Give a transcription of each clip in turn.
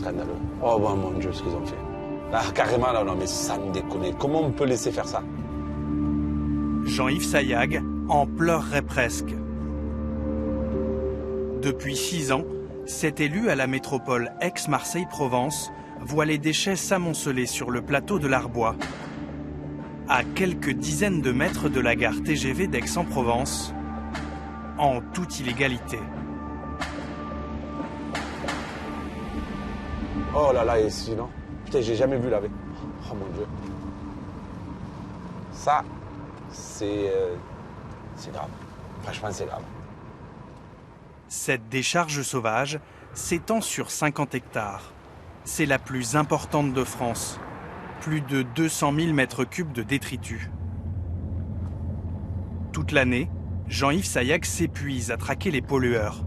scandaleux. Oh bon, mon Dieu, ce qu'ils ont fait. Là, carrément, là, non, mais ça me déconne. Comment on peut laisser faire ça? Jean-Yves Sayag en pleurerait presque. Depuis 6 ans, cet élu à la métropole Aix-Marseille-Provence voit les déchets s'amonceler sur le plateau de l'Arbois. À quelques dizaines de mètres de la gare TGV d'Aix-en-Provence, en toute illégalité. Oh là là, ici, non? Putain, j'ai jamais vu laver. Oh mon Dieu. Ça, c'est grave. Franchement, c'est grave. Cette décharge sauvage s'étend sur 50 hectares. C'est la plus importante de France. Plus de 200 000 mètres cubes de détritus. Toute l'année, Jean-Yves Sayag s'épuise à traquer les pollueurs.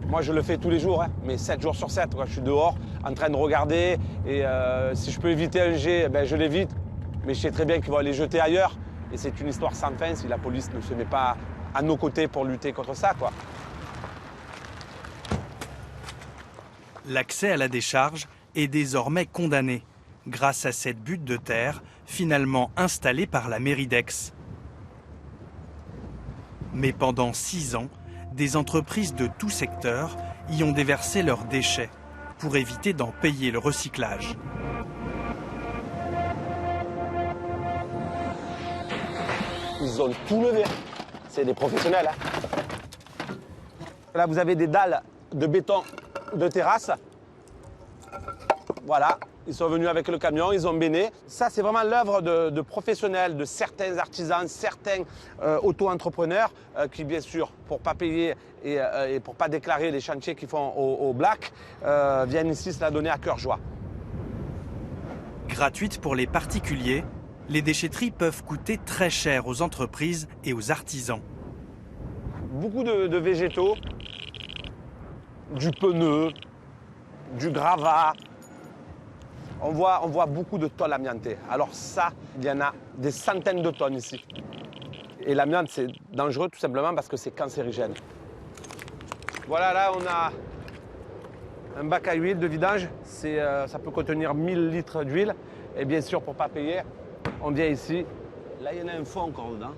Moi, je le fais tous les jours, hein, mais 7 jours sur 7. Quoi. Je suis dehors, en train de regarder. Et si je peux éviter un jet, ben, je l'évite. Mais je sais très bien qu'ils vont aller jeter ailleurs. Et c'est une histoire sans fin si la police ne se met pas à nos côtés pour lutter contre ça, quoi. L'accès à la décharge est désormais condamné, grâce à cette butte de terre finalement installée par la mairie d'Aix. Mais pendant 6 ans, des entreprises de tout secteur y ont déversé leurs déchets pour éviter d'en payer le recyclage. Ils ont tout levé. C'est des professionnels. Hein. Là, vous avez des dalles de béton de terrasse. Voilà, ils sont venus avec le camion, ils ont béné. Ça, c'est vraiment l'œuvre de professionnels, de certains artisans, certains auto-entrepreneurs qui, bien sûr, pour ne pas payer et pour ne pas déclarer les chantiers qu'ils font au black, viennent ici se la donner à cœur joie. Gratuite pour les particuliers, les déchetteries peuvent coûter très cher aux entreprises et aux artisans. Beaucoup de végétaux, du pneu, du gravat. On voit beaucoup de tôles amiantées. Alors ça, il y en a des centaines de tonnes ici. Et l'amiante, c'est dangereux tout simplement parce que c'est cancérigène. Voilà, là, on a un bac à huile de vidange. Ça peut contenir 1000 litres d'huile. Et bien sûr, pour ne pas payer, on vient ici. Là, il y en a un fond encore dedans.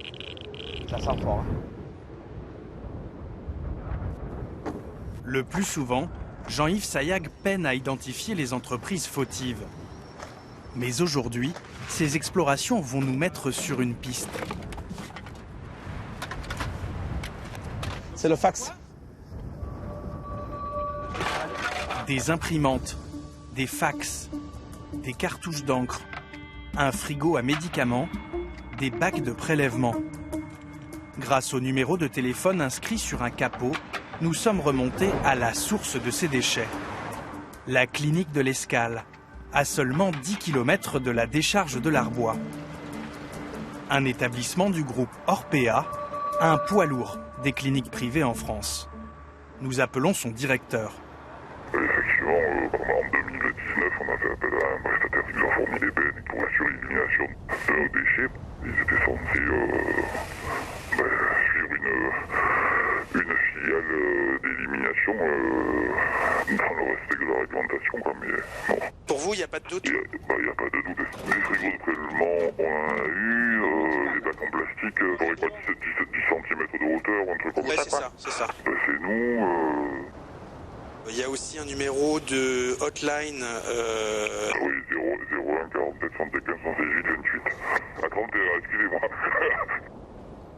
Ça sent fort. Hein. Le plus souvent, Jean-Yves Sayag peine à identifier les entreprises fautives. Mais aujourd'hui, ces explorations vont nous mettre sur une piste. C'est le fax. Des imprimantes, des fax, des cartouches d'encre, un frigo à médicaments, des bacs de prélèvement. Grâce au numéro de téléphone inscrit sur un capot, nous sommes remontés à la source de ces déchets. La clinique de l'Escale, à seulement 10 km de la décharge de l'Arbois. Un établissement du groupe Orpea, un poids lourd des cliniques privées en France. Nous appelons son directeur. Effectivement, en 2019, on a fait appel à un prestataire qui nous a fourni des bennes pour assurer l'élimination de nos déchets. Ils étaient censés suivre une filiale d'élimination dans le respect de la réglementation. Mais non. Pour vous, il n'y a pas de doute? Il n'y a pas de doute. Les frigos de prélèvement, on en a eu. Les bacs en plastique, ça aurait pas 10 cm de hauteur, un truc comme ça. C'est ça. C'est nous. Il y a aussi un numéro de hotline. Oui, 01 47 75 168 28. À 31, excusez-moi.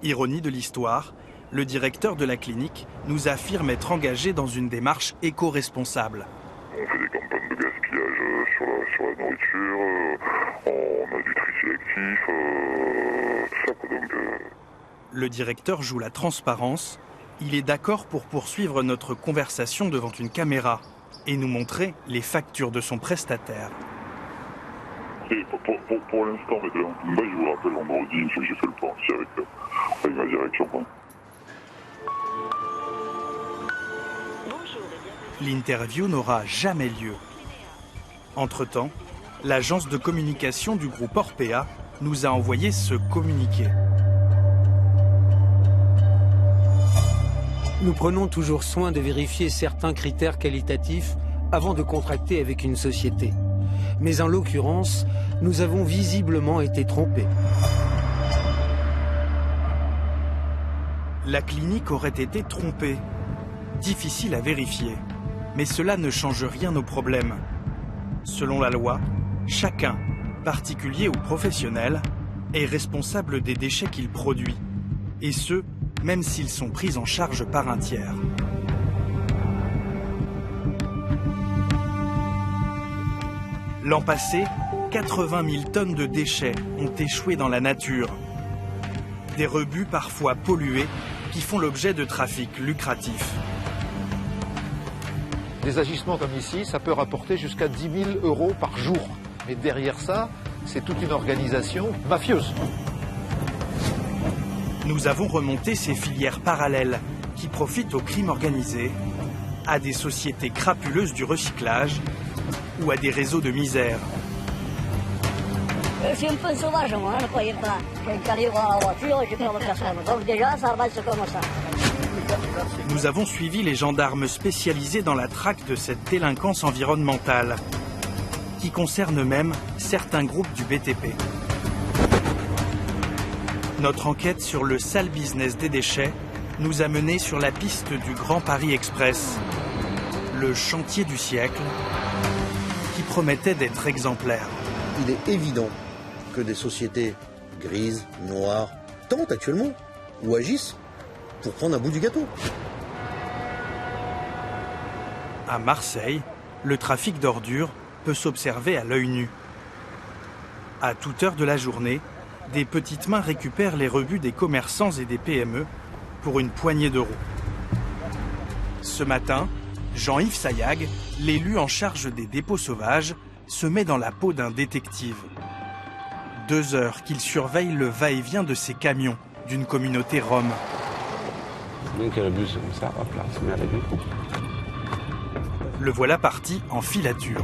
Ironie de l'histoire, le directeur de la clinique nous affirme être engagé dans une démarche éco-responsable. On fait des campagnes de gaspillage sur la nourriture, on a du tri sélectif, tout ça quoi donc. Le directeur joue la transparence. Il est d'accord pour poursuivre notre conversation devant une caméra et nous montrer les factures de son prestataire. Et pour l'instant, moi je vous rappelle vendredi, j'ai fait le point aussi avec ma direction. Quoi. L'interview n'aura jamais lieu. Entre-temps, l'agence de communication du groupe Orpea nous a envoyé ce communiqué. Nous prenons toujours soin de vérifier certains critères qualitatifs avant de contracter avec une société. Mais en l'occurrence, nous avons visiblement été trompés. La clinique aurait été trompée. Difficile à vérifier. Mais cela ne change rien au problème. Selon la loi, chacun, particulier ou professionnel, est responsable des déchets qu'il produit. Et ce, même s'ils sont pris en charge par un tiers. L'an passé, 80 000 tonnes de déchets ont échoué dans la nature. Des rebuts parfois pollués qui font l'objet de trafics lucratifs. Des agissements comme ici, ça peut rapporter jusqu'à 10 000 € par jour. Mais derrière ça, c'est toute une organisation mafieuse. Nous avons remonté ces filières parallèles qui profitent au crime organisé, à des sociétés crapuleuses du recyclage ou à des réseaux de misère. Je suis un peu sauvage, moi, ne croyez pas. J'arrive à la voiture et je perds personne. Donc déjà, ça avance comme ça. Nous avons suivi les gendarmes spécialisés dans la traque de cette délinquance environnementale, qui concerne même certains groupes du BTP. Notre enquête sur le sale business des déchets nous a menés sur la piste du Grand Paris Express, le chantier du siècle, qui promettait d'être exemplaire. Il est évident que des sociétés grises, noires, tentent actuellement ou agissent pour prendre un bout du gâteau. À Marseille, le trafic d'ordures peut s'observer à l'œil nu. À toute heure de la journée, des petites mains récupèrent les rebuts des commerçants et des PME pour une poignée d'euros. Ce matin, Jean-Yves Sayag, l'élu en charge des dépôts sauvages, se met dans la peau d'un détective. 2 heures qu'il surveille le va-et-vient de ces camions d'une communauté rome. Bien qu'il y a le bus comme ça, hop là, on se met avec lui. Le voilà parti en filature.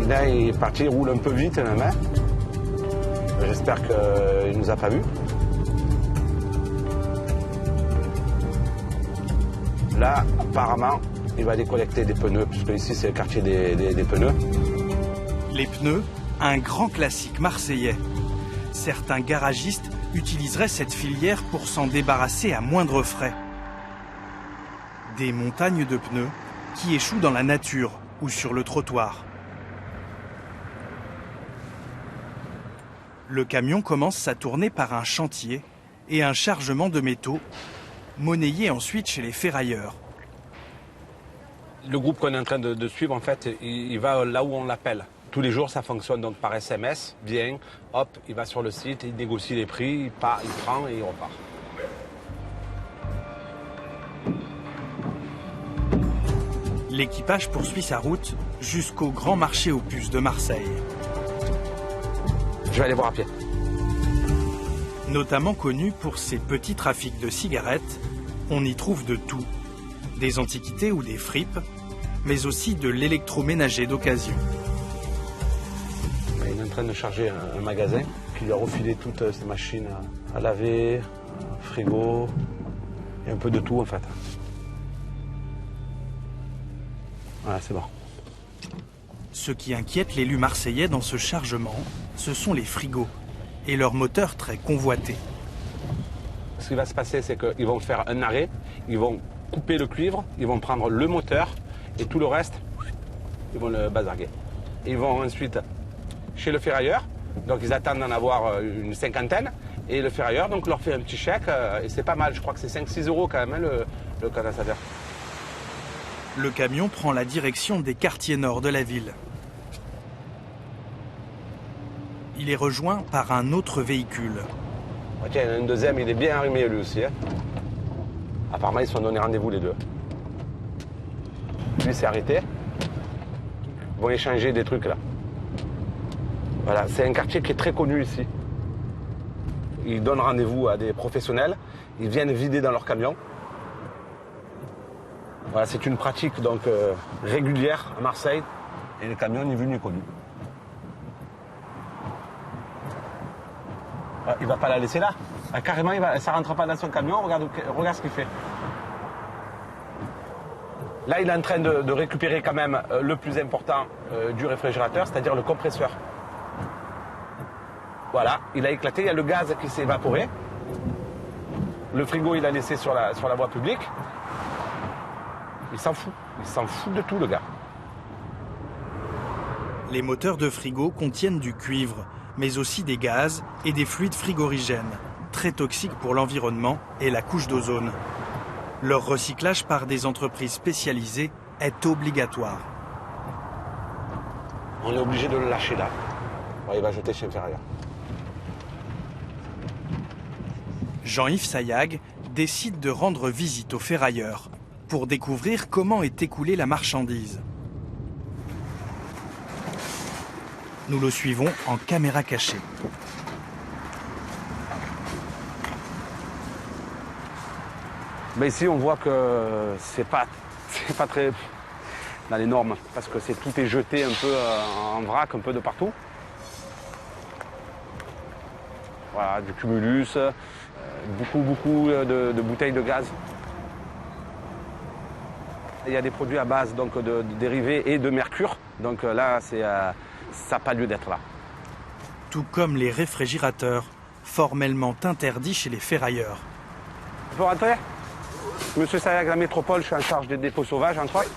Là, il est parti, il roule un peu vite même. Hein. J'espère qu'il nous a pas vus. Là, apparemment, il va décollecter des pneus, puisque ici c'est le quartier des pneus. Les pneus, un grand classique marseillais. Certains garagistes utiliseraient cette filière pour s'en débarrasser à moindre frais. Des montagnes de pneus qui échouent dans la nature ou sur le trottoir. Le camion commence sa tournée par un chantier et un chargement de métaux, monnayés ensuite chez les ferrailleurs. Le groupe qu'on est en train de suivre, en fait, il va là où on l'appelle. Tous les jours, ça fonctionne donc par SMS, bien, hop, il va sur le site, il négocie les prix, il prend et il repart. L'équipage poursuit sa route jusqu'au grand marché aux puces de Marseille. Je vais aller voir à pied. Notamment connu pour ses petits trafics de cigarettes, on y trouve de tout. Des antiquités ou des fripes, mais aussi de l'électroménager d'occasion. Il est en train de charger un magasin qui lui a refilé toutes ses machines à laver, un frigo, et un peu de tout en fait. Voilà, c'est bon. Ce qui inquiète l'élu marseillais dans ce chargement, ce sont les frigos et leurs moteurs très convoités. Ce qui va se passer, c'est qu'ils vont faire un arrêt, ils vont couper le cuivre, ils vont prendre le moteur et tout le reste, ils vont le bazarguer. Ils vont ensuite chez le ferrailleur, donc ils attendent d'en avoir une 50aine, et le ferrailleur donc leur fait un petit chèque, et c'est pas mal, je crois que c'est 5-6 € quand même, hein, le condensateur. Le camion prend la direction des quartiers nord de la ville. Il est rejoint par un autre véhicule. Oh, tiens, il y en a un deuxième, il est bien arrimé lui aussi. Hein. Apparemment, ils se sont donné rendez-vous les deux. Lui s'est arrêté. Ils vont échanger des trucs là. Voilà, c'est un quartier qui est très connu ici. Ils donnent rendez-vous à des professionnels. Ils viennent vider dans leur camion. Voilà, c'est une pratique donc régulière à Marseille. Et le camion ni vu ni connu. Ah, il va pas la laisser là. Ah, carrément, ça rentre pas dans son camion. Regarde ce qu'il fait. Là, il est en train de récupérer quand même le plus important du réfrigérateur, c'est-à-dire le compresseur. Voilà, il a éclaté, il y a le gaz qui s'est évaporé. Le frigo, il a laissé sur la voie publique. Il s'en fout de tout, le gars. Les moteurs de frigo contiennent du cuivre, mais aussi des gaz et des fluides frigorigènes, très toxiques pour l'environnement et la couche d'ozone. Leur recyclage par des entreprises spécialisées est obligatoire. On est obligé de le lâcher là. Ouais, il va jeter chez le ferrailleur. Jean-Yves Sayag décide de rendre visite aux ferrailleurs pour découvrir comment est écoulée la marchandise. Nous le suivons en caméra cachée. Mais ici, on voit que c'est pas très dans les normes, parce que tout est jeté un peu en vrac, un peu de partout. Voilà, du cumulus, beaucoup de bouteilles de gaz. Il y a des produits à base donc, de dérivés et de mercure, donc là, ça n'a pas lieu d'être là. Tout comme les réfrigérateurs, formellement interdits chez les ferrailleurs. On peut rentrer ? Monsieur Sayag, la métropole, je suis en charge des dépôts sauvages, entre autres.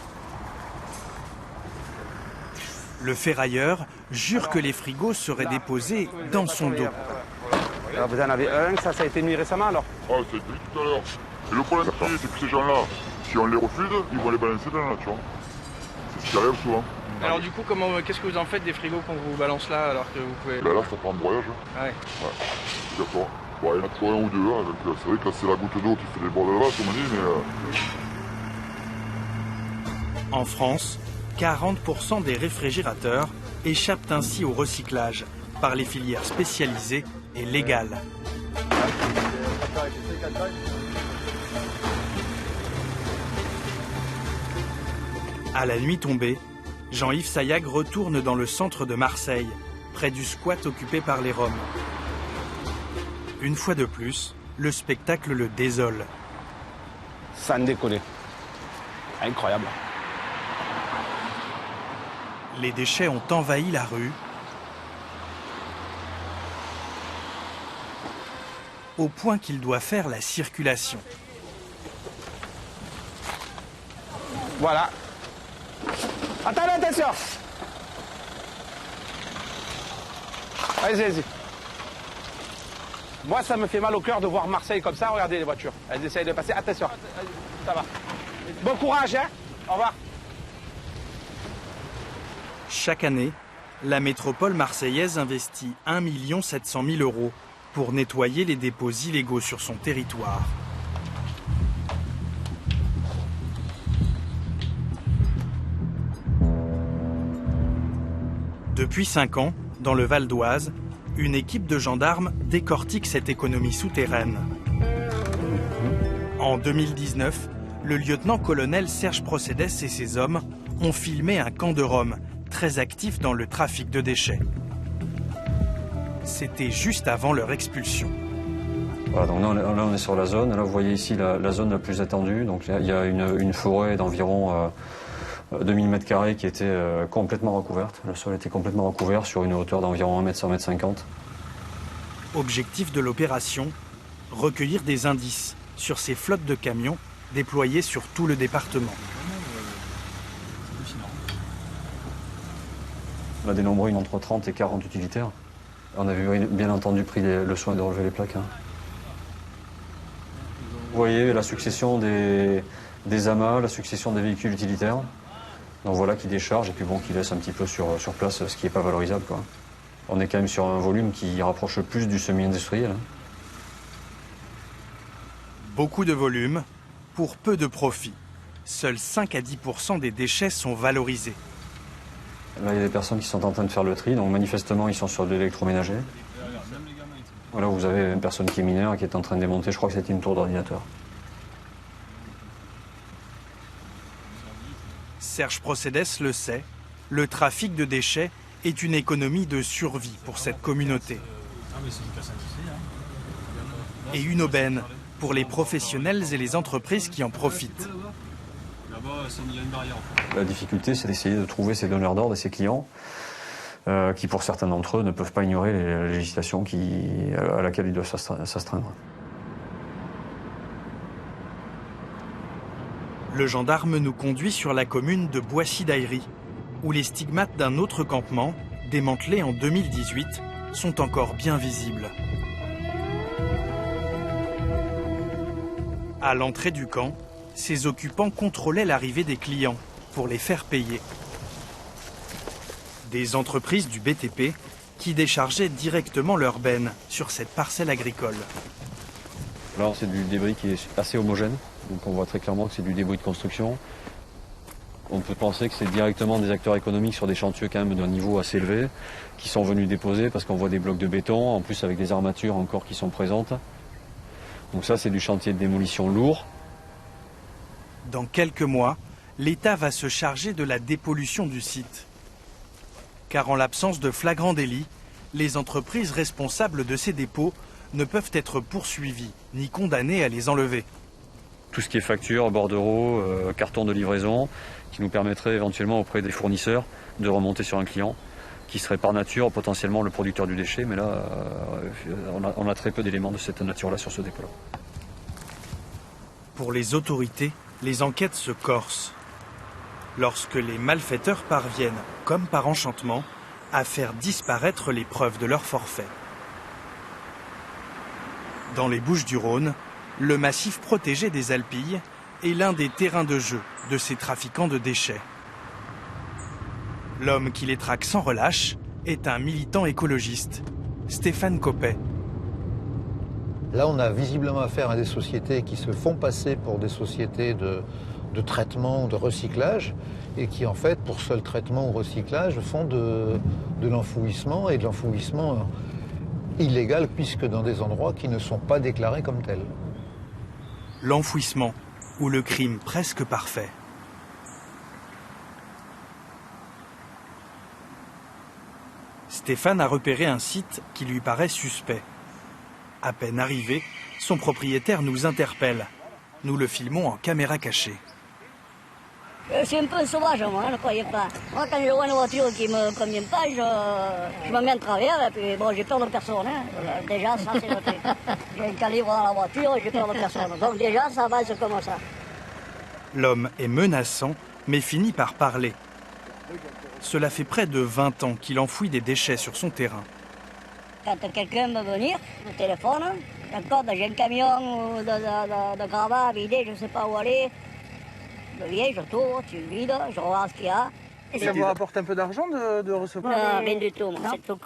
Le ferrailleur jure que les frigos seraient déposés dans son dos. Alors vous en avez un, ça a été mis récemment alors ? Ah, c'est dit tout à l'heure. Et le problème, c'est que ces gens-là, si on les refuse, ils vont les balancer dans la nature. C'est ce qui arrive souvent. Alors du coup, qu'est-ce que vous en faites des frigos qu'on vous balance là alors que vous pouvez... Là, ça part en broyage. Ah ouais. Ouais, d'accord. Bon, il y en a toujours un ou deux, hein, donc c'est vrai que c'est la goutte d'eau qui fait des bords de là, comme on dit, mais... En France, 40% des réfrigérateurs échappent ainsi au recyclage par les filières spécialisées et légales. À la nuit tombée, Jean-Yves Sayag retourne dans le centre de Marseille, près du squat occupé par les Roms. Une fois de plus, le spectacle le désole. Sans déconner. Incroyable. Les déchets ont envahi la rue, au point qu'il doit faire la circulation. Voilà. Attendez, attention. Allez-y. Moi, ça me fait mal au cœur de voir Marseille comme ça. Regardez les voitures. Elles essayent de passer. Attention. Ça va. Bon courage, hein. Au revoir. Chaque année, la métropole marseillaise investit 1 700 000 € pour nettoyer les dépôts illégaux sur son territoire. Depuis 5 ans, dans le Val d'Oise, une équipe de gendarmes décortique cette économie souterraine. En 2019, le lieutenant-colonel Serge Procédès et ses hommes ont filmé un camp de Roms très actif dans le trafic de déchets. C'était juste avant leur expulsion. Voilà, donc là on est sur la zone. Là vous voyez ici la zone la plus étendue. Donc il y a une forêt d'environ 2000 m² qui était complètement recouverte. Le sol était complètement recouvert sur une hauteur d'environ 1 m, 1 m 50. Objectif de l'opération, recueillir des indices sur ces flottes de camions déployées sur tout le département. On a dénombré entre 30 et 40 utilitaires. On avait bien entendu pris le soin de relever les plaques. Hein. Vous voyez la succession des amas, la succession des véhicules utilitaires. Donc voilà qui décharge et puis bon qui laisse un petit peu sur place ce qui n'est pas valorisable, quoi. On est quand même sur un volume qui rapproche plus du semi-industriel. Hein. Beaucoup de volume pour peu de profit. Seuls 5 à 10% des déchets sont valorisés. Là, il y a des personnes qui sont en train de faire le tri, donc manifestement, ils sont sur de l'électroménager. Voilà, vous avez une personne qui est mineure et qui est en train de démonter, je crois que c'est une tour d'ordinateur. Serge Procédès le sait, le trafic de déchets est une économie de survie pour cette communauté. Et une aubaine pour les professionnels et les entreprises qui en profitent. La difficulté, c'est d'essayer de trouver ces donneurs d'ordre et ces clients qui, pour certains d'entre eux, ne peuvent pas ignorer les législations à laquelle ils doivent s'astreindre. Le gendarme nous conduit sur la commune de Boissy-d'Aillery, où les stigmates d'un autre campement, démantelé en 2018, sont encore bien visibles. À l'entrée du camp, ses occupants contrôlaient l'arrivée des clients pour les faire payer. Des entreprises du BTP qui déchargeaient directement leurs bennes sur cette parcelle agricole. Là, c'est du débris qui est assez homogène, donc on voit très clairement que c'est du débris de construction. On peut penser que c'est directement des acteurs économiques sur des chantiers quand même d'un niveau assez élevé qui sont venus déposer parce qu'on voit des blocs de béton, en plus avec des armatures encore qui sont présentes. Donc ça, c'est du chantier de démolition lourd. Dans quelques mois, l'État va se charger de la dépollution du site. Car en l'absence de flagrant délit, les entreprises responsables de ces dépôts ne peuvent être poursuivies ni condamnées à les enlever. Tout ce qui est facture, bordereau, carton de livraison, qui nous permettrait éventuellement auprès des fournisseurs de remonter sur un client qui serait par nature potentiellement le producteur du déchet, mais là on a très peu d'éléments de cette nature-là sur ce dépôt-là. Pour les autorités, les enquêtes se corsent. Lorsque les malfaiteurs parviennent, comme par enchantement, à faire disparaître les preuves de leur forfait. Dans les Bouches-du-Rhône, le massif protégé des Alpilles est l'un des terrains de jeu de ces trafiquants de déchets. L'homme qui les traque sans relâche est un militant écologiste, Stéphane Coppet. Là, on a visiblement affaire à des sociétés qui se font passer pour des sociétés de traitement, de recyclage, et qui, en fait, pour seul traitement ou recyclage, font de l'enfouissement, et de l'enfouissement illégal, puisque dans des endroits qui ne sont pas déclarés comme tels. L'enfouissement, ou le crime presque parfait. Stéphane a repéré un site qui lui paraît suspect. À peine arrivé, son propriétaire nous interpelle. Nous le filmons en caméra cachée. Je suis un peu sauvage, moi, ne croyez pas. Moi, quand je vois une voiture qui ne me convient pas, je me mets en travers, et puis bon, j'ai peur de personne. Hein. Déjà, ça, c'est le truc. J'ai un calibre dans la voiture et j'ai peur de personne. Donc déjà, ça avance comme ça. L'homme est menaçant, mais finit par parler. Cela fait près de 20 ans qu'il enfouit des déchets sur son terrain. Quand quelqu'un veut venir, le téléphone, d'accord, j'ai un camion de gravats à vider, je ne sais pas où aller. Je viens, je tourne, tu vides, je regarde ce qu'il y a. Et ça vous rapporte un peu d'argent de recevoir? Non, rien du tout,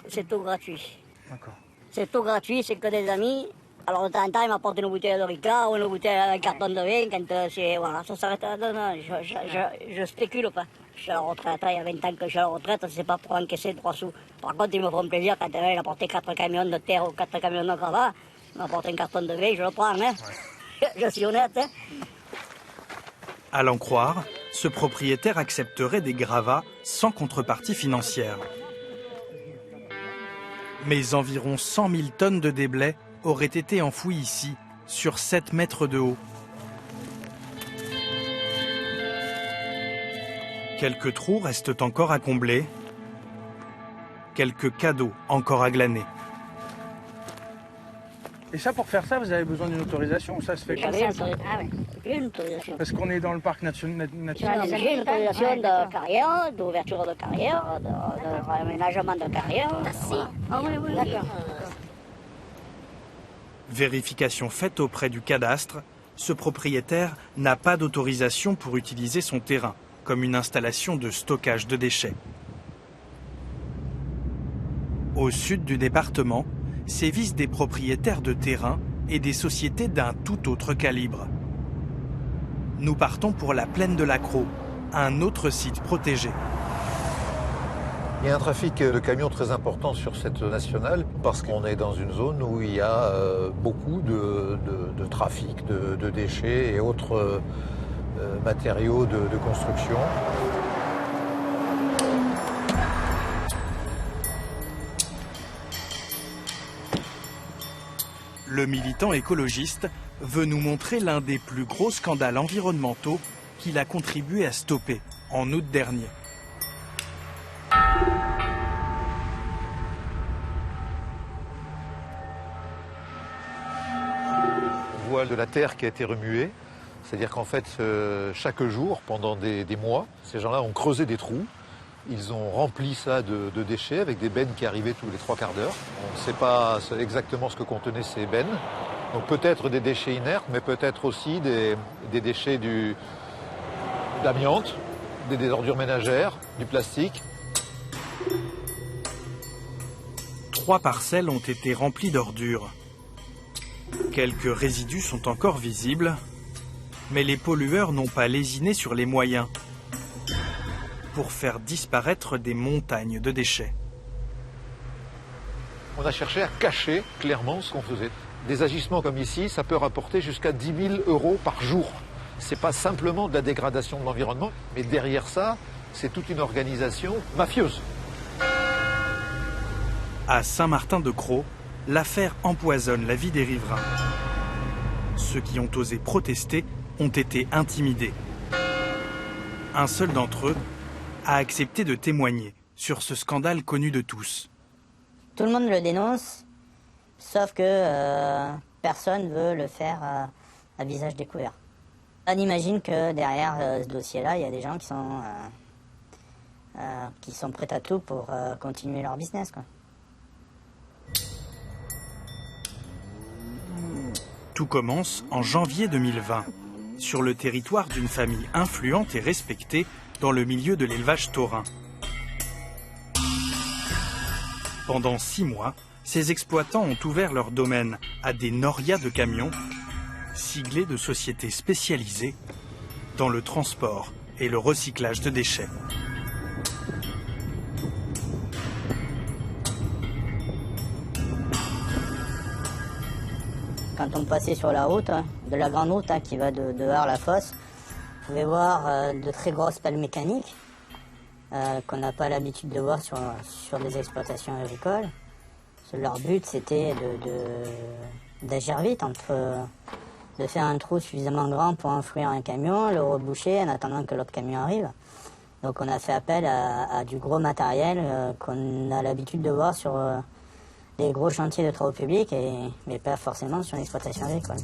c'est tout gratuit. D'accord. C'est tout gratuit, c'est que des amis. Alors de temps en temps, ils m'apportent une bouteille de Ricard ou une bouteille, un carton de vin, quand c'est... Voilà, ça s'arrête. Non, je spécule pas. Je suis à la retraite, il y a 20 ans que je suis à la retraite, c'est pas pour encaisser 3 sous. Par contre, ils me font plaisir quand ils apportent 4 camions de terre ou 4 camions de gravats, ils m'apportent un carton de vin, je le prends, hein. Ouais. Je suis honnête, hein. À l'en croire, ce propriétaire accepterait des gravats sans contrepartie financière. Mais environ 100 000 tonnes de déblais auraient été enfouies ici, sur 7 mètres de haut. Quelques trous restent encore à combler, quelques cadeaux encore à glaner. Et ça, pour faire ça, vous avez besoin d'une autorisation ou ça se fait comme ça? Ah oui, j'ai une autorisation. Parce qu'on est dans le parc national. J'ai une autorisation de carrière, d'ouverture de carrière, de réaménagement de carrière. Ah oui, oui, d'accord. Vérification faite auprès du cadastre, ce propriétaire n'a pas d'autorisation pour utiliser son terrain comme une installation de stockage de déchets. Au sud du département, sévissent des propriétaires de terrain et des sociétés d'un tout autre calibre. Nous partons pour la plaine de l'Accro, un autre site protégé. Il y a un trafic de camions très important sur cette nationale parce qu'on est dans une zone où il y a beaucoup de trafic de déchets et autres matériaux de construction. Le militant écologiste veut nous montrer l'un des plus gros scandales environnementaux qu'il a contribué à stopper en août dernier. On voit de la terre qui a été remuée. C'est-à-dire qu'en fait, chaque jour, pendant des mois, ces gens-là ont creusé des trous. Ils ont rempli ça de déchets avec des bennes qui arrivaient tous les 3 quarts d'heure. On ne sait pas exactement ce que contenaient ces bennes. Donc peut-être des déchets inertes, mais peut-être aussi des déchets d'amiante, des ordures ménagères, du plastique. 3 parcelles ont été remplies d'ordures. Quelques résidus sont encore visibles, mais les pollueurs n'ont pas lésiné sur les moyens pour faire disparaître des montagnes de déchets. On a cherché à cacher clairement ce qu'on faisait. Des agissements comme ici, ça peut rapporter jusqu'à 10 000 € par jour. C'est pas simplement de la dégradation de l'environnement, mais derrière ça, c'est toute une organisation mafieuse. À Saint-Martin-de-Crau, l'affaire empoisonne la vie des riverains. Ceux qui ont osé protester ont été intimidés. Un seul d'entre eux a accepté de témoigner sur ce scandale connu de tous. Tout le monde le dénonce, sauf que personne ne veut le faire à visage découvert. On imagine que derrière ce dossier-là, il y a des gens qui sont prêts à tout pour continuer leur business, quoi. Tout commence en janvier 2020, sur le territoire d'une famille influente et respectée dans le milieu de l'élevage taurin. Pendant 6 mois, ces exploitants ont ouvert leur domaine à des norias de camions, siglés de sociétés spécialisées dans le transport et le recyclage de déchets. Quand on passait sur la route, de la grande route qui va de Arles-la-Fosse, vous pouvez voir de très grosses pelles mécaniques qu'on n'a pas l'habitude de voir sur des exploitations agricoles. Leur but, c'était d'agir vite, de faire un trou suffisamment grand pour enfouir un camion, le reboucher en attendant que l'autre camion arrive. Donc on a fait appel à du gros matériel qu'on a l'habitude de voir sur des gros chantiers de travaux publics, mais pas forcément sur l'exploitation agricole.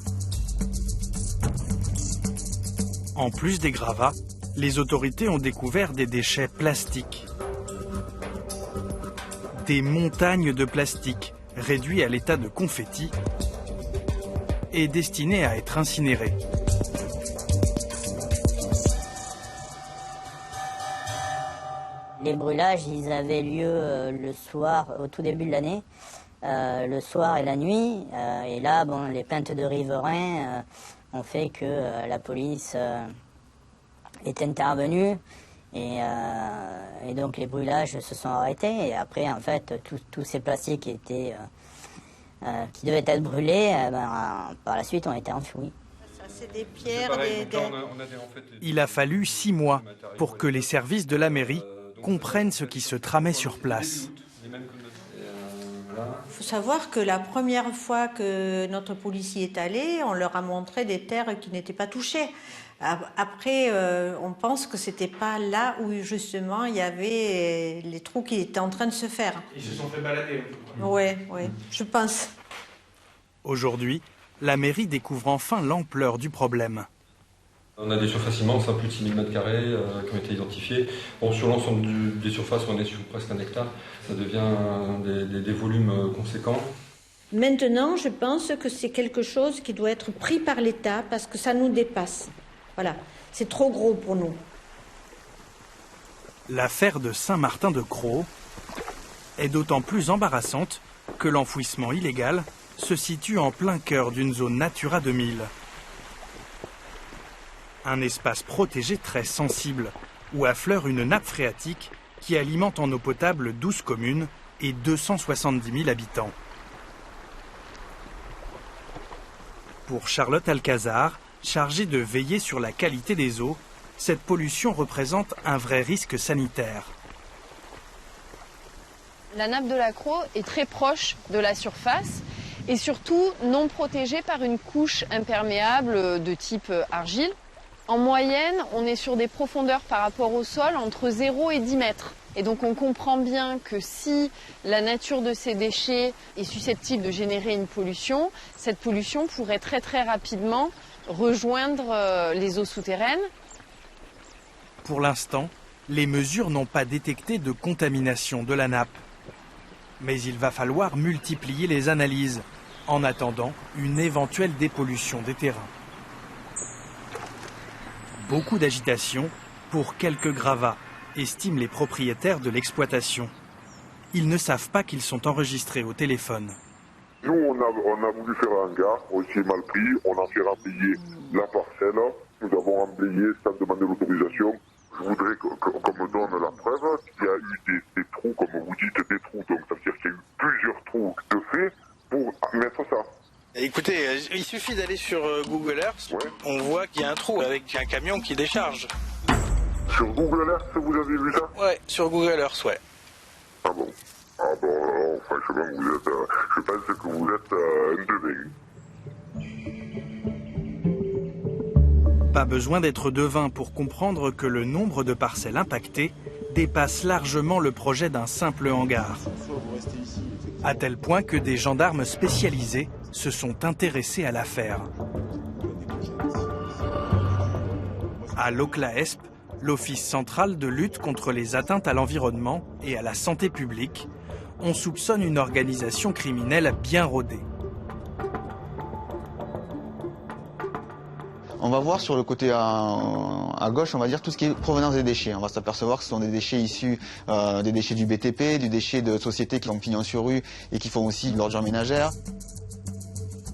En plus des gravats, les autorités ont découvert des déchets plastiques. Des montagnes de plastique réduits à l'état de confetti et destinés à être incinérés. Les brûlages, ils avaient lieu le soir, au tout début de l'année, le soir et la nuit. Et là, les plaintes de riverains ont fait que la police est intervenue. Et donc les brûlages se sont arrêtés. Et après, en fait, tous ces plastiques qui devaient être brûlés, par la suite, ont été enfouis. C'est des pierres, Il a fallu 6 mois pour que les services de la mairie comprennent ce qui se tramait sur place. Il faut savoir que la première fois que notre policier est allé, on leur a montré des terres qui n'étaient pas touchées. Après, on pense que c'était pas là où justement il y avait les trous qui étaient en train de se faire. Ils se sont fait balader. Oui, je pense. Aujourd'hui, la mairie découvre enfin l'ampleur du problème. On a des surfaces immenses, plus de 6 000 m² qui ont été identifiées. Bon, sur l'ensemble des surfaces, on est sur presque 1 hectare. Ça devient des volumes conséquents. Maintenant, je pense que c'est quelque chose qui doit être pris par l'État parce que ça nous dépasse. Voilà, c'est trop gros pour nous. L'affaire de Saint-Martin-de-Crau est d'autant plus embarrassante que l'enfouissement illégal se situe en plein cœur d'une zone Natura 2000. Un espace protégé très sensible, où affleure une nappe phréatique qui alimente en eau potable 12 communes et 270 000 habitants. Pour Charlotte Alcazar, chargée de veiller sur la qualité des eaux, cette pollution représente un vrai risque sanitaire. La nappe de la Crau est très proche de la surface et surtout non protégée par une couche imperméable de type argile. En moyenne, on est sur des profondeurs par rapport au sol entre 0 et 10 mètres. Et donc on comprend bien que si la nature de ces déchets est susceptible de générer une pollution, cette pollution pourrait très très rapidement rejoindre les eaux souterraines. Pour l'instant, les mesures n'ont pas détecté de contamination de la nappe. Mais il va falloir multiplier les analyses, en attendant une éventuelle dépollution des terrains. Beaucoup d'agitation pour quelques gravats, estiment les propriétaires de l'exploitation. Ils ne savent pas qu'ils sont enregistrés au téléphone. Nous, on a voulu faire un hangar, on s'est mal pris, on a fait remblayer la parcelle, nous avons remblayé sans demander l'autorisation. Je voudrais qu'on me donne la preuve qu'il y a eu des trous, comme vous dites, des trous, donc ça veut dire qu'il y a eu plusieurs trous de fait pour mettre ça. Écoutez, il suffit d'aller sur Google Earth, on voit qu'il y a un trou avec un camion qui décharge. Sur Google Earth, vous avez vu ça? Ouais, sur Google Earth, ouais. Ah bon? Ah bon, franchement, je pense que vous êtes un devin. Pas besoin d'être devin pour comprendre que le nombre de parcelles impactées dépasse largement le projet d'un simple hangar. À tel point que des gendarmes spécialisés se sont intéressés à l'affaire. À l'Oclaesp, l'Office central de lutte contre les atteintes à l'environnement et à la santé publique, on soupçonne une organisation criminelle bien rodée. On va voir sur le côté à gauche, on va dire tout ce qui est provenance des déchets. On va s'apercevoir que ce sont des déchets issus des déchets du BTP, des déchets de sociétés qui ont pignon sur rue et qui font aussi de l'ordure ménagère.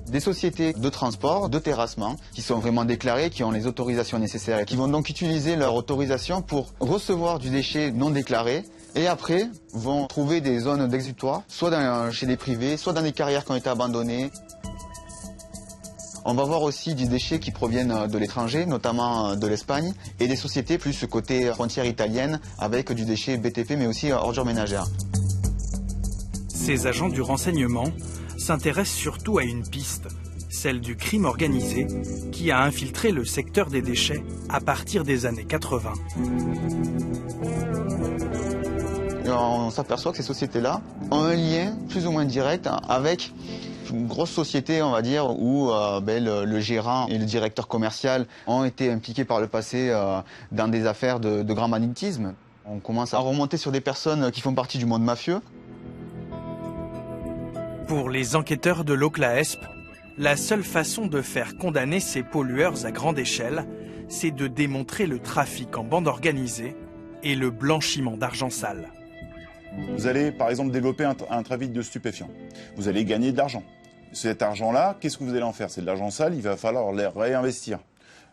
Des sociétés de transport, de terrassement, qui sont vraiment déclarées, qui ont les autorisations nécessaires et qui vont donc utiliser leur autorisation pour recevoir du déchet non déclaré et après vont trouver des zones d'exutoire, soit chez des privés, soit dans des carrières qui ont été abandonnées. On va voir aussi des déchets qui proviennent de l'étranger, notamment de l'Espagne, et des sociétés plus côté frontière italienne avec du déchet BTP mais aussi ordure ménagère. Ces agents du renseignement s'intéressent surtout à une piste, celle du crime organisé, qui a infiltré le secteur des déchets à partir des années 80. Et on s'aperçoit que ces sociétés-là ont un lien plus ou moins direct avec une grosse société, on va dire, où le gérant et le directeur commercial ont été impliqués par le passé dans des affaires de grand banditisme. On commence à remonter sur des personnes qui font partie du monde mafieux. Pour les enquêteurs de l'Oclaesp, la seule façon de faire condamner ces pollueurs à grande échelle, c'est de démontrer le trafic en bande organisée et le blanchiment d'argent sale. Vous allez par exemple développer un trafic de stupéfiants. Vous allez gagner de l'argent. Cet argent-là, qu'est-ce que vous allez en faire? C'est de l'argent sale, il va falloir les réinvestir.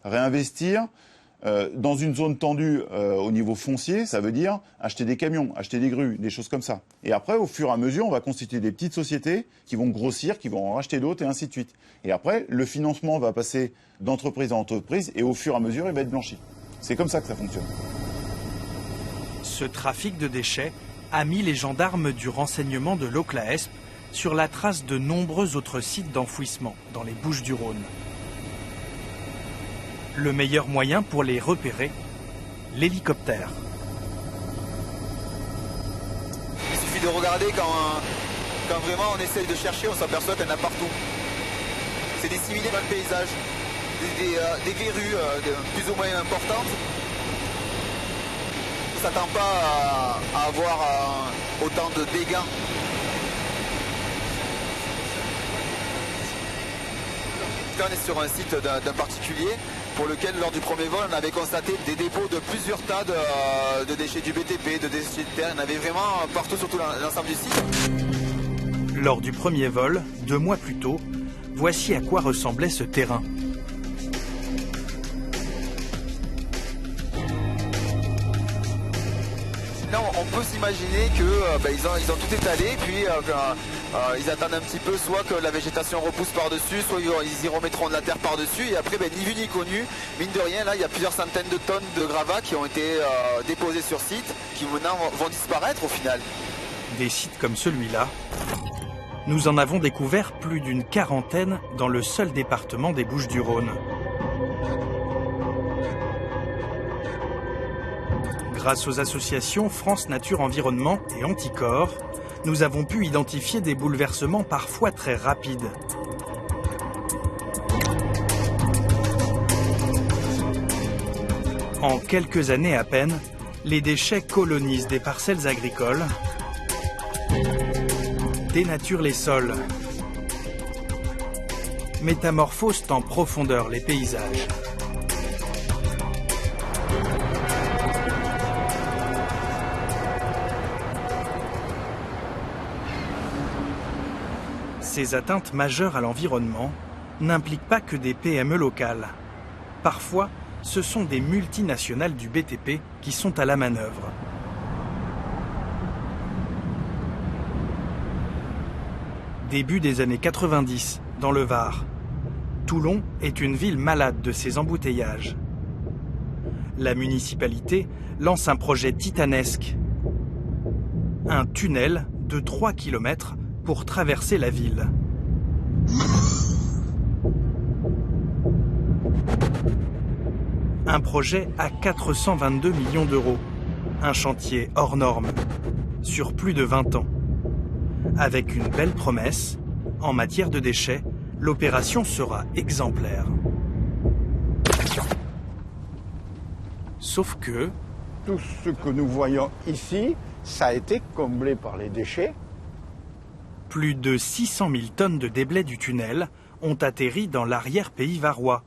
Réinvestir dans une zone tendue au niveau foncier, ça veut dire acheter des camions, acheter des grues, des choses comme ça. Et après, au fur et à mesure, on va constituer des petites sociétés qui vont grossir, qui vont en racheter d'autres et ainsi de suite. Et après, le financement va passer d'entreprise en entreprise et au fur et à mesure, il va être blanchi. C'est comme ça que ça fonctionne. Ce trafic de déchets a mis les gendarmes du renseignement de l'Oclaesp sur la trace de nombreux autres sites d'enfouissement dans les Bouches-du-Rhône. Le meilleur moyen pour les repérer, l'hélicoptère. Il suffit de regarder quand vraiment on essaye de chercher, on s'aperçoit qu'il y en a partout. C'est disséminé dans le paysage. Des verrues plus ou moins importantes. On ne s'attend pas à avoir autant de dégâts. Là, on est sur un site d'un particulier pour lequel, lors du premier vol, on avait constaté des dépôts de plusieurs tas de déchets du BTP, de déchets de terre. On avait vraiment partout sur tout l'ensemble du site. Lors du premier vol, 2 mois plus tôt, voici à quoi ressemblait ce terrain. Là, on peut s'imaginer qu'ils ont tout étalé, puis ils attendent un petit peu soit que la végétation repousse par-dessus, soit ils y remettront de la terre par-dessus, et après, ni vu ni connu, mine de rien, là, il y a plusieurs centaines de tonnes de gravats qui ont été déposés sur site, qui maintenant vont disparaître au final. Des sites comme celui-là, nous en avons découvert plus d'une quarantaine dans le seul département des Bouches-du-Rhône. grâce aux associations France Nature Environnement et Anticorps, nous avons pu identifier des bouleversements parfois très rapides. En quelques années à peine, les déchets colonisent des parcelles agricoles, dénaturent les sols, métamorphosent en profondeur les paysages. Ces atteintes majeures à l'environnement n'impliquent pas que des PME locales. Parfois, ce sont des multinationales du BTP qui sont à la manœuvre. Début des années 90, dans le Var, Toulon est une ville malade de ces embouteillages. La municipalité lance un projet titanesque. Un tunnel de 3 km pour traverser la ville. Un projet à 422 millions d'euros. Un chantier hors norme, sur plus de 20 ans. Avec une belle promesse, en matière de déchets, l'opération sera exemplaire. Sauf que... Tout ce que nous voyons ici, ça a été comblé par les déchets. Plus de 600 000 tonnes de déblais du tunnel ont atterri dans l'arrière-pays varois,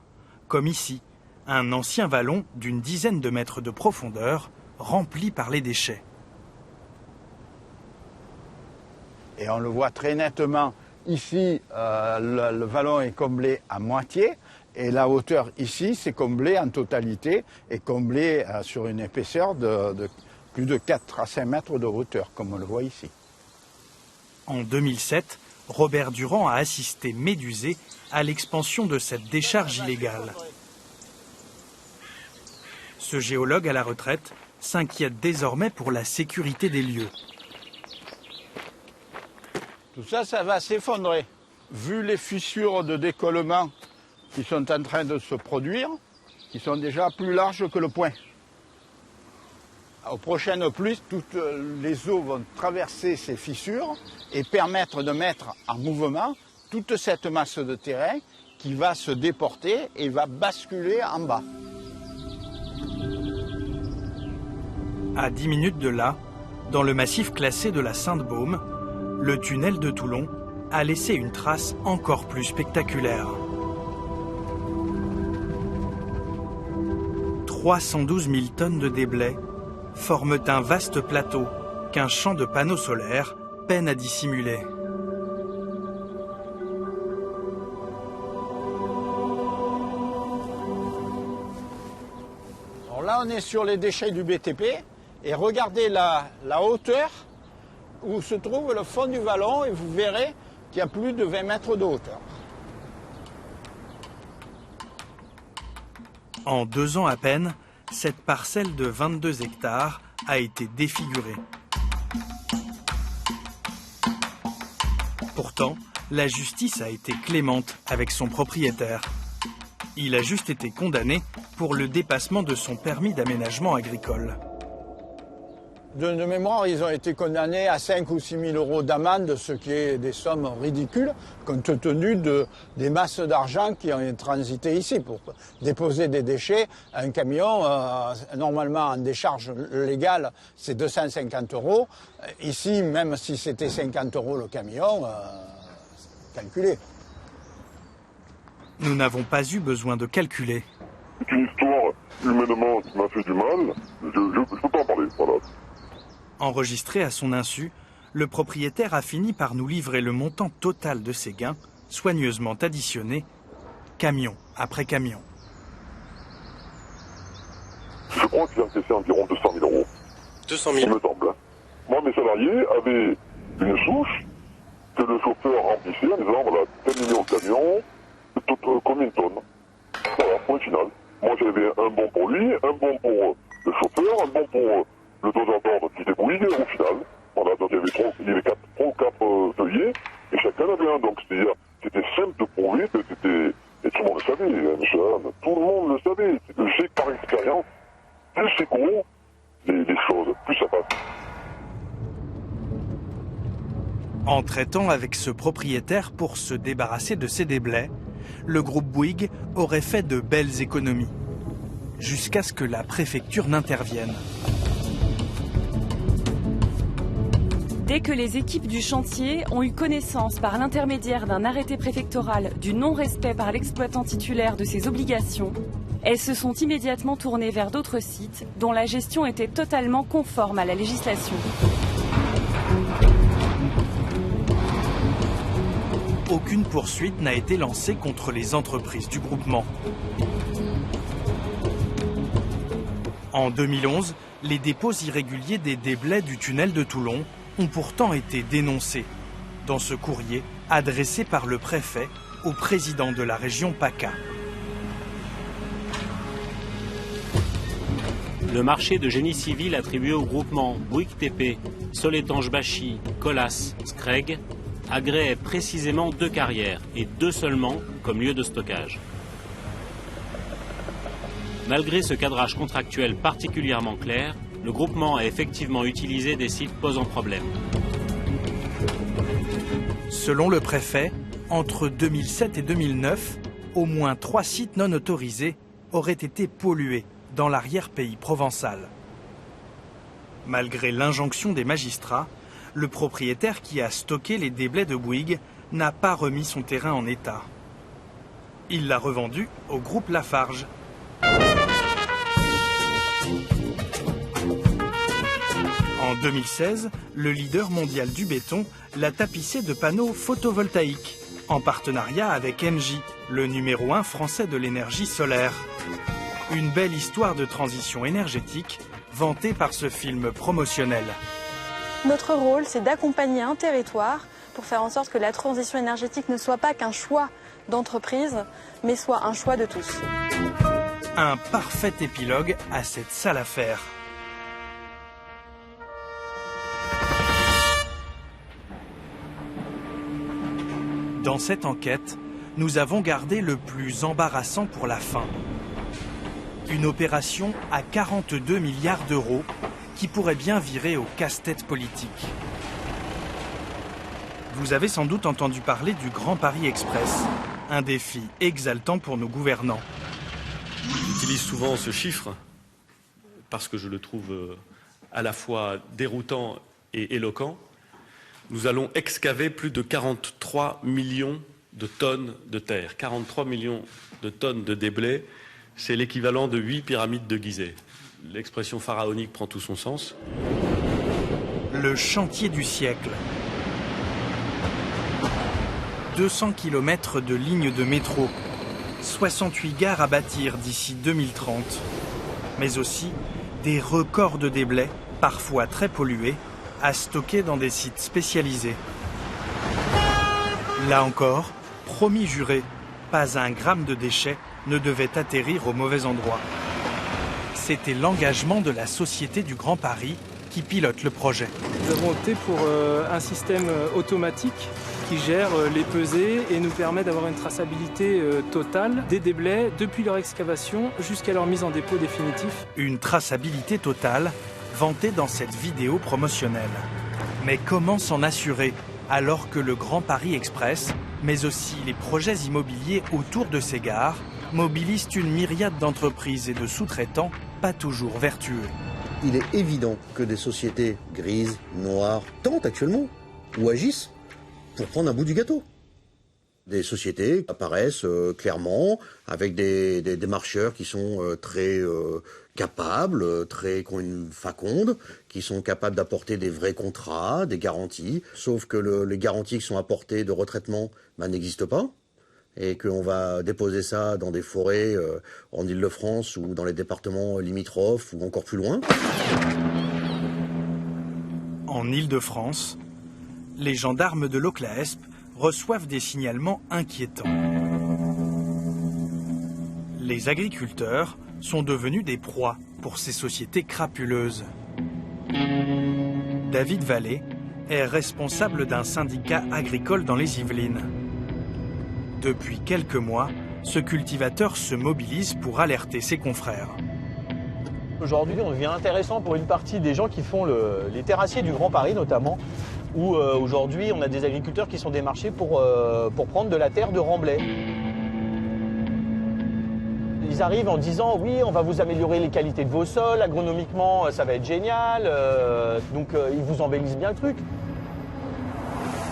comme ici, un ancien vallon d'une dizaine de mètres de profondeur, rempli par les déchets. Et on le voit très nettement, ici, le vallon est comblé à moitié, et la hauteur ici, c'est comblé en totalité, et comblé sur une épaisseur de plus de 4 à 5 mètres de hauteur, comme on le voit ici. En 2007, Robert Durand a assisté médusé à l'expansion de cette décharge illégale. Ce géologue à la retraite s'inquiète désormais pour la sécurité des lieux. Tout ça, ça va s'effondrer. Vu les fissures de décollement qui sont en train de se produire, qui sont déjà plus larges que le poing. Aux prochaines pluies, toutes les eaux vont traverser ces fissures et permettre de mettre en mouvement toute cette masse de terrain qui va se déporter et va basculer en bas. À 10 minutes de là, dans le massif classé de la Sainte-Baume, le tunnel de Toulon a laissé une trace encore plus spectaculaire. 312 000 tonnes de déblais forment un vaste plateau qu'un champ de panneaux solaires peine à dissimuler. Alors là, on est sur les déchets du BTP et regardez la hauteur où se trouve le fond du vallon et vous verrez qu'il y a plus de 20 mètres de hauteur. En 2 ans à peine, cette parcelle de 22 hectares a été défigurée. Pourtant, la justice a été clémente avec son propriétaire. Il a juste été condamné pour le dépassement de son permis d'aménagement agricole. De mémoire, ils ont été condamnés à 5 ou 6 000 euros d'amende, ce qui est des sommes ridicules, compte tenu des masses d'argent qui ont transité ici. Pour déposer des déchets, un camion, normalement en décharge légale, c'est 250 euros. Ici, même si c'était 50 euros le camion, calculé. Nous n'avons pas eu besoin de calculer. C'est une histoire humainement qui m'a fait du mal. Je peux pas en parler, voilà. Enregistré à son insu, le propriétaire a fini par nous livrer le montant total de ses gains, soigneusement additionné, camion après camion. Je crois qu'il a encaissé environ 200 000 euros. 200 000 il me semble. Moi, mes salariés avaient une souche que le chauffeur remplissait en disant, voilà, terminé au camion, combien de tonnes. Voilà, point final. Moi, j'avais un bon pour lui, un bon pour le chauffeur, un bon pour le doseur d'ordre qui débrouille au final. Voilà, donc il y avait 3 ou 4 feuillets et chacun avait un. Donc c'était simple pour lui, et tout le monde le savait, tout le monde le savait. Je sais par expérience, plus c'est gros, les En traitant avec ce propriétaire pour se débarrasser de ces déblais, le groupe Bouygues aurait fait de belles économies, jusqu'à ce que la préfecture n'intervienne. Dès que les équipes du chantier ont eu connaissance par l'intermédiaire d'un arrêté préfectoral du non-respect par l'exploitant titulaire de ses obligations, elles se sont immédiatement tournées vers d'autres sites dont la gestion était totalement conforme à la législation. Aucune poursuite n'a été lancée contre les entreprises du groupement. En 2011, les dépôts irréguliers des déblais du tunnel de Toulon ont pourtant été dénoncés dans ce courrier adressé par le préfet au président de la région PACA. Le marché de génie civil attribué au groupement Bouygues TP, Soletanche-Bachy, Colas, Screg agréait précisément 2 carrières et 2 seulement comme lieu de stockage. Malgré ce cadrage contractuel particulièrement clair, le groupement a effectivement utilisé des sites posant problème. Selon le préfet, entre 2007 et 2009, au moins 3 sites non autorisés auraient été pollués dans l'arrière-pays provençal. Malgré l'injonction des magistrats, le propriétaire qui a stocké les déblais de Bouygues n'a pas remis son terrain en état. Il l'a revendu au groupe Lafarge. En 2016, le leader mondial du béton l'a tapissé de panneaux photovoltaïques, en partenariat avec Engie, le numéro 1 français de l'énergie solaire. Une belle histoire de transition énergétique, vantée par ce film promotionnel. Notre rôle, c'est d'accompagner un territoire pour faire en sorte que la transition énergétique ne soit pas qu'un choix d'entreprise, mais soit un choix de tous. Un parfait épilogue à cette sale affaire. Dans cette enquête, nous avons gardé le plus embarrassant pour la fin. Une opération à 42 milliards d'euros qui pourrait bien virer au casse-tête politique. Vous avez sans doute entendu parler du Grand Paris Express, un défi exaltant pour nos gouvernants. J'utilise souvent ce chiffre parce que je le trouve à la fois déroutant et éloquent. Nous allons excaver plus de 43 millions de tonnes de terre. 43 millions de tonnes de déblais, c'est l'équivalent de 8 pyramides de Gizeh. L'expression pharaonique prend tout son sens. Le chantier du siècle. 200 km de lignes de métro, 68 gares à bâtir d'ici 2030, mais aussi des records de déblais, parfois très pollués, à stocker dans des sites spécialisés. Là encore, promis juré, pas un gramme de déchets ne devait atterrir au mauvais endroit. C'était l'engagement de la Société du Grand Paris qui pilote le projet. Nous avons opté pour un système automatique qui gère les pesées et nous permet d'avoir une traçabilité totale des déblais depuis leur excavation jusqu'à leur mise en dépôt définitif. Une traçabilité totale vantée dans cette vidéo promotionnelle. Mais comment s'en assurer alors que le Grand Paris Express, mais aussi les projets immobiliers autour de ces gares, mobilisent une myriade d'entreprises et de sous-traitants pas toujours vertueux? Il est évident que des sociétés grises, noires, tentent actuellement ou agissent pour prendre un bout du gâteau. Des sociétés apparaissent clairement avec des marcheurs qui sont très capables, qui ont une faconde, qui sont capables d'apporter des vrais contrats, des garanties, sauf que les garanties qui sont apportées de retraitement n'existent pas, et qu'on va déposer ça dans des forêts en Île-de-France ou dans les départements limitrophes ou encore plus loin. En Île-de-France, les gendarmes de l'Oclaesp reçoivent des signalements inquiétants. Les agriculteurs sont devenus des proies pour ces sociétés crapuleuses. David Vallée est responsable d'un syndicat agricole dans les Yvelines. Depuis quelques mois, ce cultivateur se mobilise pour alerter ses confrères. Aujourd'hui, on devient intéressant pour une partie des gens qui font les terrassiers du Grand Paris notamment, où aujourd'hui on a des agriculteurs qui sont démarchés pour prendre de la terre de remblai. Ils arrivent en disant oui, on va vous améliorer les qualités de vos sols, agronomiquement ça va être génial, donc ils vous embellissent bien le truc.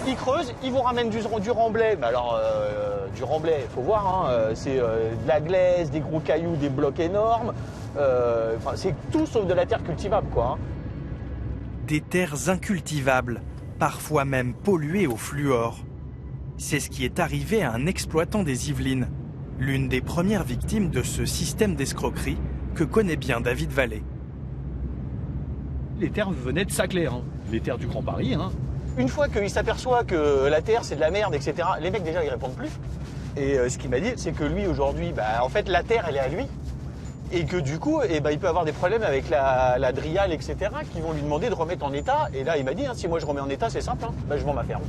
Ils creusent, ils vous ramènent du remblai. Mais alors, du remblai, il faut voir, hein, c'est de la glaise, des gros cailloux, des blocs énormes. C'est tout sauf de la terre cultivable, quoi. Hein. Des terres incultivables, parfois même polluées au fluor. C'est ce qui est arrivé à un exploitant des Yvelines, l'une des premières victimes de ce système d'escroquerie que connaît bien David Vallée. Les terres venaient de Saclay, hein, les terres du Grand Paris. Hein. Une fois qu'il s'aperçoit que la terre c'est de la merde, etc., les mecs déjà ils répondent plus. Et ce qu'il m'a dit, c'est que lui aujourd'hui, en fait la terre elle est à lui. Et que du coup, il peut avoir des problèmes avec la Drial, etc., qui vont lui demander de remettre en état. Et là il m'a dit, si moi je remets en état, c'est simple, je vends ma ferme.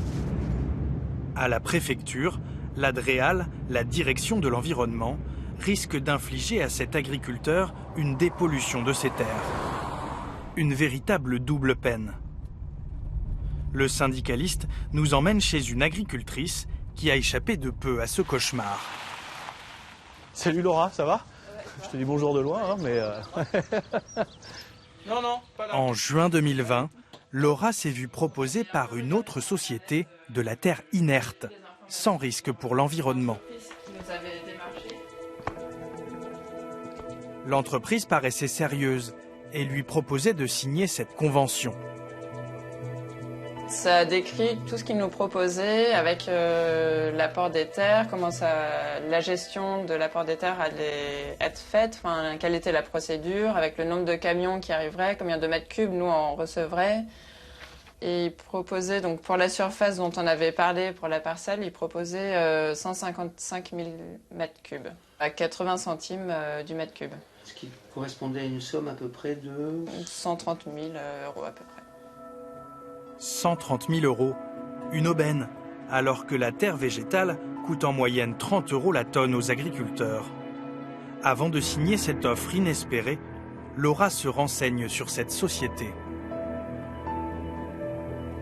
À la préfecture, la Dreal, la direction de l'environnement, risque d'infliger à cet agriculteur une dépollution de ses terres. Une véritable double peine. Le syndicaliste nous emmène chez une agricultrice qui a échappé de peu à ce cauchemar. Salut Laura, ça va? Je te dis bonjour de loin, mais... Non, pas là. En juin 2020, Laura s'est vue proposer par une autre société de la terre inerte, sans risque pour l'environnement. L'entreprise paraissait sérieuse et lui proposait de signer cette convention. Ça décrit tout ce qu'ils nous proposaient avec l'apport des terres, comment la gestion de l'apport des terres allait être faite, quelle était la procédure, avec le nombre de camions qui arriveraient, combien de mètres cubes nous on recevrait. Et ils proposaient, donc pour la surface dont on avait parlé pour la parcelle, ils proposaient 155 000 mètres cubes, à 80 centimes du mètre cube. Ce qui correspondait à une somme à peu près de... 130 000 euros à peu près. 130 000 euros, une aubaine, alors que la terre végétale coûte en moyenne 30 euros la tonne aux agriculteurs. Avant de signer cette offre inespérée, Laura se renseigne sur cette société.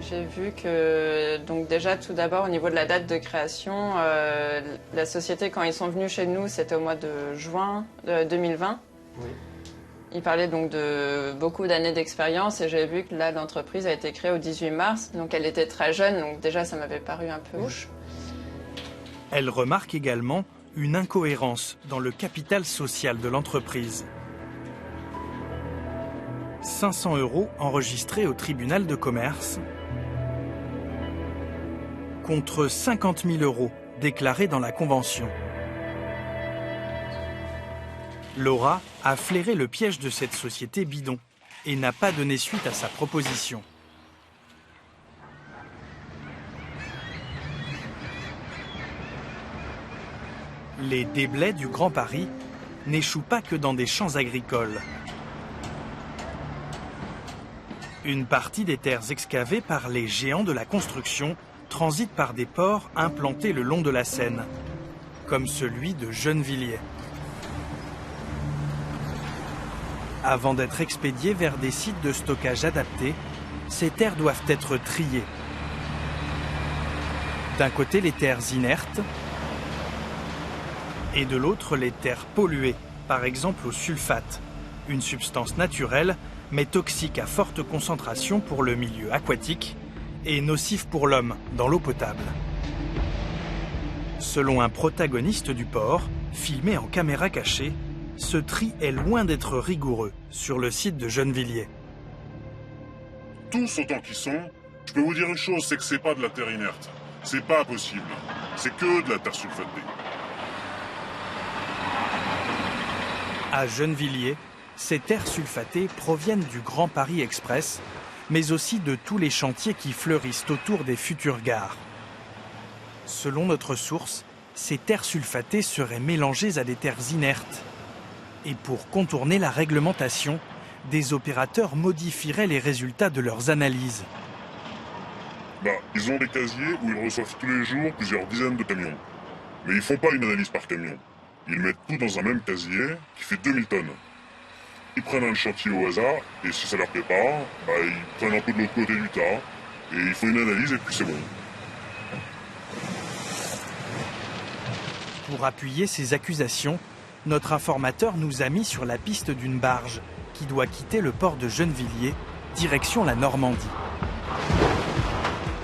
J'ai vu que, donc déjà tout d'abord au niveau de la date de création, la société quand ils sont venus chez nous, c'était au mois de juin 2020. Oui. Ils parlaient donc de beaucoup d'années d'expérience et j'ai vu que là l'entreprise a été créée au 18 mars, donc elle était très jeune, donc déjà ça m'avait paru un peu louche. Elle remarque également une incohérence dans le capital social de l'entreprise. 500 € enregistrés au tribunal de commerce contre 50 000 € déclarés dans la convention. Laura a flairé le piège de cette société bidon et n'a pas donné suite à sa proposition. Les déblais du Grand Paris n'échouent pas que dans des champs agricoles. Une partie des terres excavées par les géants de la construction transite par des ports implantés le long de la Seine, comme celui de Gennevilliers. Avant d'être expédiées vers des sites de stockage adaptés, ces terres doivent être triées. D'un côté, les terres inertes, et de l'autre, les terres polluées, par exemple au sulfate, une substance naturelle, mais toxique à forte concentration pour le milieu aquatique et nocif pour l'homme dans l'eau potable. Selon un protagoniste du port, filmé en caméra cachée, ce tri est loin d'être rigoureux sur le site de Gennevilliers. Tous autant qu'ils sont, je peux vous dire une chose, c'est que c'est pas de la terre inerte. C'est pas possible. C'est que de la terre sulfatée. À Gennevilliers, ces terres sulfatées proviennent du Grand Paris Express, mais aussi de tous les chantiers qui fleurissent autour des futures gares. Selon notre source, ces terres sulfatées seraient mélangées à des terres inertes. Et pour contourner la réglementation, des opérateurs modifieraient les résultats de leurs analyses. Ils ont des casiers où ils reçoivent tous les jours plusieurs dizaines de camions. Mais ils font pas une analyse par camion. Ils mettent tout dans un même casier qui fait 2000 tonnes. Ils prennent un chantier au hasard, et si ça leur plaît pas, ils prennent un peu de l'autre côté du tas, Et il faut une analyse et puis c'est bon. Pour appuyer ces accusations, notre informateur nous a mis sur la piste d'une barge qui doit quitter le port de Gennevilliers, direction la Normandie.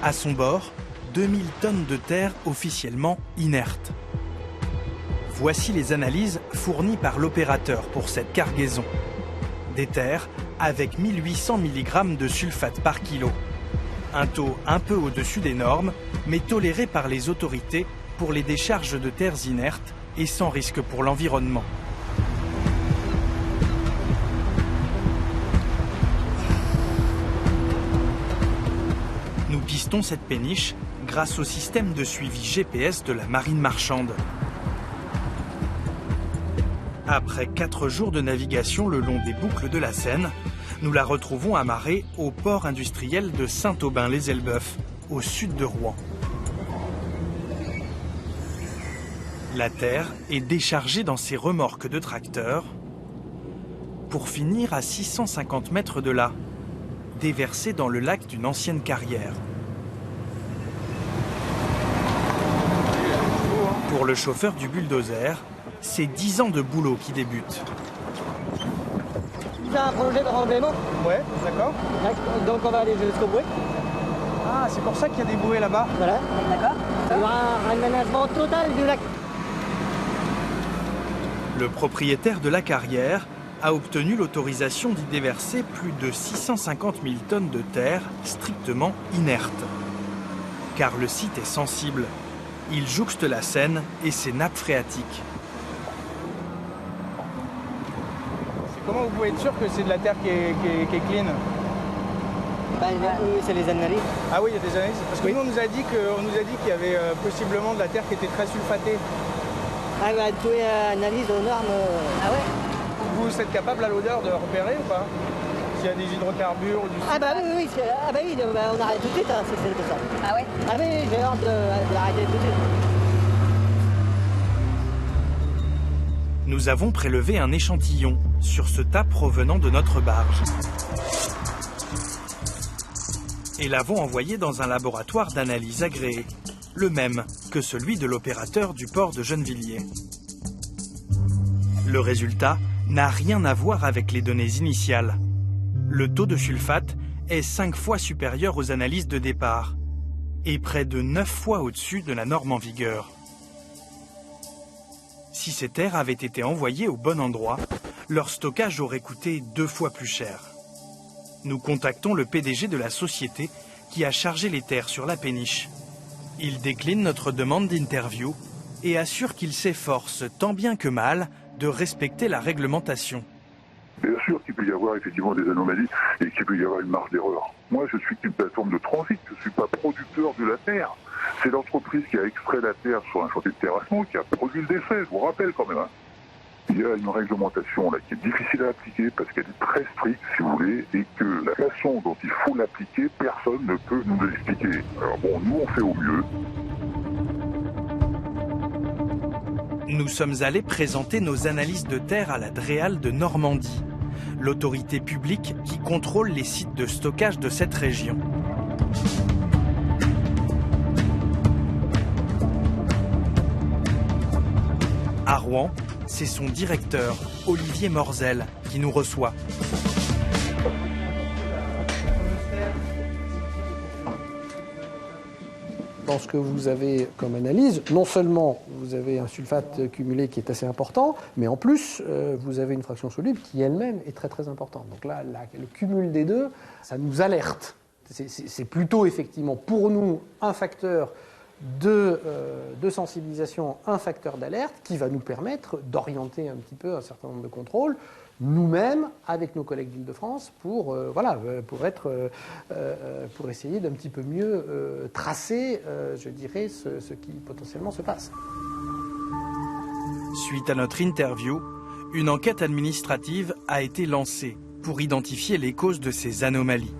À son bord, 2000 tonnes de terre officiellement inertes. Voici les analyses fournies par l'opérateur pour cette cargaison. Des terres avec 1800 mg de sulfate par kilo. Un taux un peu au-dessus des normes, mais toléré par les autorités pour les décharges de terres inertes et sans risque pour l'environnement. Nous pistons cette péniche grâce au système de suivi GPS de la marine marchande. Après 4 jours de navigation le long des boucles de la Seine, nous la retrouvons amarrée au port industriel de Saint-Aubin-les-Elbeuf, au sud de Rouen. La terre est déchargée dans ses remorques de tracteurs pour finir à 650 mètres de là, déversée dans le lac d'une ancienne carrière. Pour le chauffeur du bulldozer, c'est 10 ans de boulot qui débutent. Il a un projet de remblaiement. Ouais, d'accord. Donc on va aller jusqu'au bouée. Ah, c'est pour ça qu'il y a des bouées là-bas. Voilà, d'accord. Il y aura un aménagement total du lac. Le propriétaire de la carrière a obtenu l'autorisation d'y déverser plus de 650 000 tonnes de terre strictement inerte. Car le site est sensible. Il jouxte la Seine et ses nappes phréatiques. Comment vous pouvez être sûr que c'est de la terre qui est clean? Oui, c'est les analyses. Ah oui, il y a des analyses. Parce que nous, on nous a dit qu'il y avait possiblement de la terre qui était très sulfatée. Ah bah, tout est analyse aux normes. Ah ouais. Vous êtes capable à l'odeur de repérer ou pas? S'il y a des hydrocarbures ou du... Ah bah oui, on arrête tout de suite, hein, c'est ça. Ah ouais. Ah oui, j'ai hâte de l'arrêter tout de suite. Nous avons prélevé un échantillon sur ce tas provenant de notre barge. Et l'avons envoyé dans un laboratoire d'analyse agréé, le même que celui de l'opérateur du port de Gennevilliers. Le résultat n'a rien à voir avec les données initiales. Le taux de sulfate est 5 fois supérieur aux analyses de départ et près de 9 fois au-dessus de la norme en vigueur. Si ces terres avaient été envoyées au bon endroit, leur stockage aurait coûté 2 fois plus cher. Nous contactons le PDG de la société qui a chargé les terres sur la péniche. Il décline notre demande d'interview et assure qu'il s'efforce tant bien que mal de respecter la réglementation. Bien sûr qu'il peut y avoir effectivement des anomalies et qu'il peut y avoir une marge d'erreur. Moi, je suis une plateforme de transit, je ne suis pas producteur de la terre. C'est l'entreprise qui a extrait la terre sur un chantier de terrassement qui a produit le déchet, je vous rappelle quand même. Hein. Il y a une réglementation là qui est difficile à appliquer parce qu'elle est très stricte, si vous voulez, et que la façon dont il faut l'appliquer, personne ne peut nous l'expliquer. Alors bon, nous on fait au mieux. Nous sommes allés présenter nos analyses de terre à la DREAL de Normandie, l'autorité publique qui contrôle les sites de stockage de cette région. À Rouen, c'est son directeur, Olivier Morzel, qui nous reçoit. Dans ce que vous avez comme analyse, non seulement vous avez un sulfate cumulé qui est assez important, mais en plus, vous avez une fraction soluble qui elle-même est très très importante. Donc là, le cumul des deux, ça nous alerte. C'est plutôt effectivement pour nous un facteur de sensibilisation, un facteur d'alerte qui va nous permettre d'orienter un petit peu un certain nombre de contrôles, nous-mêmes, avec nos collègues d'Île-de-France, pour essayer d'un petit peu mieux tracer, je dirais, ce qui potentiellement se passe. Suite à notre interview, une enquête administrative a été lancée pour identifier les causes de ces anomalies.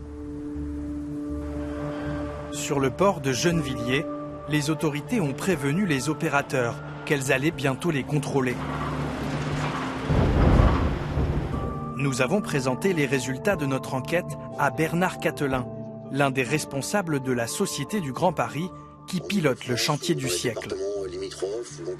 Sur le port de Gennevilliers, les autorités ont prévenu les opérateurs qu'elles allaient bientôt les contrôler. Nous avons présenté les résultats de notre enquête à Bernard Catelin, l'un des responsables de la Société du Grand Paris qui pilote le chantier du siècle.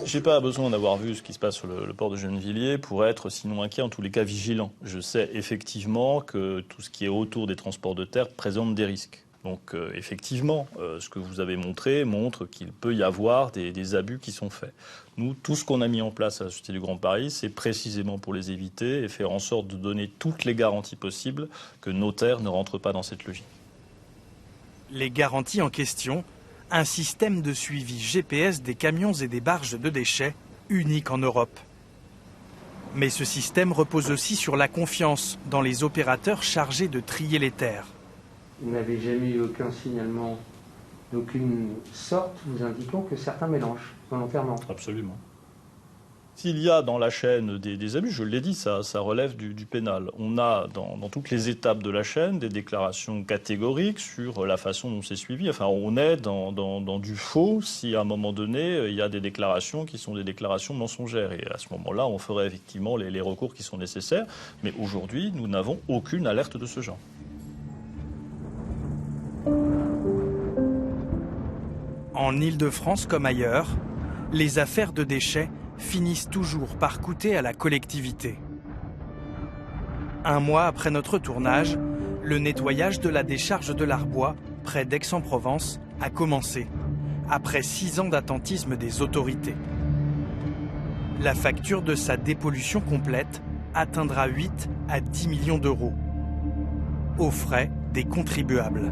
J'ai pas besoin d'avoir vu ce qui se passe sur le port de Gennevilliers pour être, sinon inquiet, en tous les cas vigilant. Je sais effectivement que tout ce qui est autour des transports de terre présente des risques. Donc effectivement, ce que vous avez montré montre qu'il peut y avoir des abus qui sont faits. Nous, tout ce qu'on a mis en place à la Société du Grand Paris, c'est précisément pour les éviter et faire en sorte de donner toutes les garanties possibles que nos terres ne rentrent pas dans cette logique. Les garanties en question, un système de suivi GPS des camions et des barges de déchets unique en Europe. Mais ce système repose aussi sur la confiance dans les opérateurs chargés de trier les terres. Vous n'avez jamais eu aucun signalement d'aucune sorte vous indiquant que certains mélangent volontairement? Absolument. S'il y a dans la chaîne des abus, je l'ai dit, ça relève du pénal. On a dans toutes les étapes de la chaîne des déclarations catégoriques sur la façon dont c'est suivi. Enfin, on est dans du faux si à un moment donné, il y a des déclarations qui sont des déclarations mensongères. Et à ce moment-là, on ferait effectivement les recours qui sont nécessaires. Mais aujourd'hui, nous n'avons aucune alerte de ce genre. En Île-de-France comme ailleurs, les affaires de déchets finissent toujours par coûter à la collectivité. Un mois après notre tournage, le nettoyage de la décharge de l'Arbois, près d'Aix-en-Provence, a commencé, après 6 ans d'attentisme des autorités. La facture de sa dépollution complète atteindra 8 à 10 millions d'euros, aux frais des contribuables.